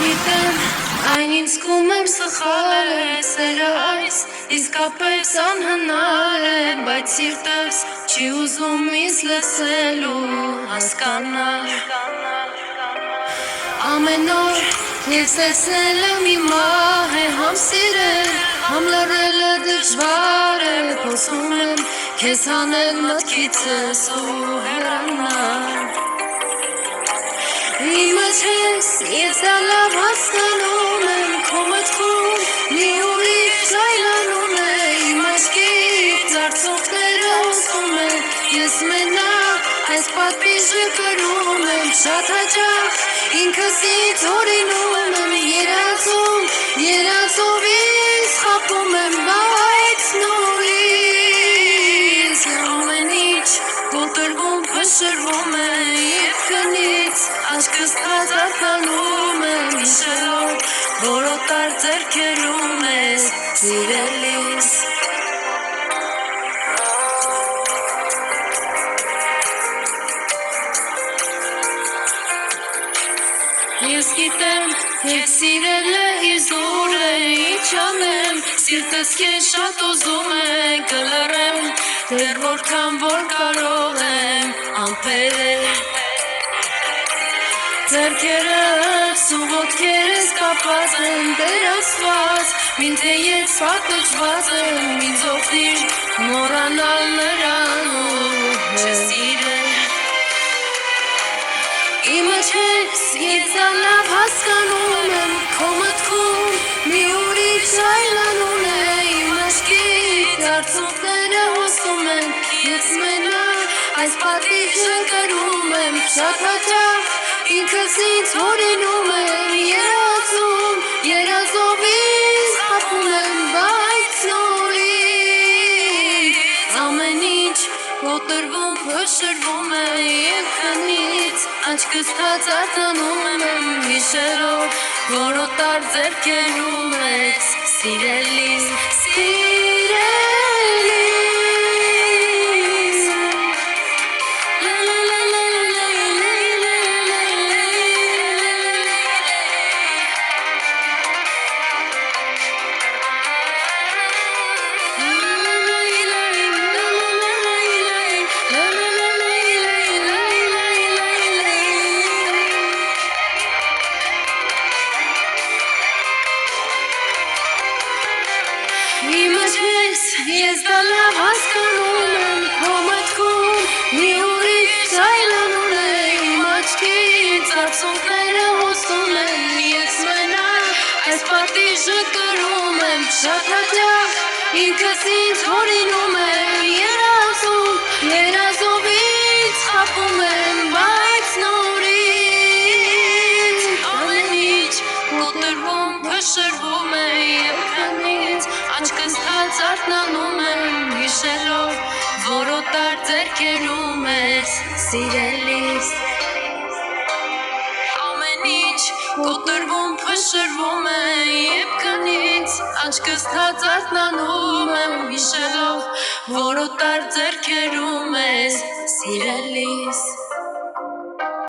գիտեմ, այն ինձ զգում եմ սխալ է, սերը այս իսկապես անհնար է, բայց սիրտս չի ուզում ինձ լսել ու հասկանալ։ Ամեն օր ես տեսնել եմ իմ մահ է, համ սիրել, համ լռելը դժվար է, փորձում եմ քեզ հանել մտքիցս ու հեռանալ։ Իմ մեջ ես, ես դա լավ հասկանում եմ, քո մտքում մի ուրիշ ժայլանում է, իմ աչքից արցունքները հոսում են, ես մենակ այս պատվիժը կրում եմ, շատ հաճախ ինքս ինձ օրինում եմ, երազով ինձ խաբում եմ, բայց նորից ամեն ինչ կոտրվում փշրվում է և քնից աչքս թազարդանում եմ իշելով, որ օտար ձեռքերում ես սիրելիս։ Ես գիտեմ, և սիրելը իզուր է, ինչ անեմ, սիրտս քեզ շատ ուզում է, կլռեմ, դեռ որքան որ կարող եմ ամպերել։ Ձեռքերս ու ոտքերս կապված են, Տեր Աստված, մին թեև պատժված եմ, ինձ օգնիր մոռանալ նրան ու չսիրել։ Իմ մեջ ես, ես դա լավ հասկանում եմ, քո մտքում մի ուրիշ ժայլանում է, իմ աչքից արցունքները հոսում են, ես մենակ այս պատվիժը կրում եմ, շատ հաճախ ինքս ինձ օրինում եմ, երազով ինձ խաբում եմ, բայց նորից ամեն ինչ կոտրվում փշրվում է և քնից աչքս թազարդանում եմ հիշելով, որ օտար ձեռքերում ես սիրելիս, Իմ մեջ ես դա լավ հասկանում եմ, քո մտքում մի ուրիշ ժայլանում է, իմ աչքից արցունքները հոսում են, ես մենակ այս պատիժը կրում եմ, շատ հաճախ ինքս ինձ օրինում եմ, երազով ինձ խաբում եմ, բայց նորից ամեն ինչ կոտրվում փշրվում է և քնից աչքս թազարդանում եմ հիշելով, որ օտար ձեռքերում ես սիրելիս։ Ամեն ինչ կոտրվում փշրվում է և քնից աչքս թազարդանում եմ հիշելով, որ օտար ձեռքերում ես սիրելիս։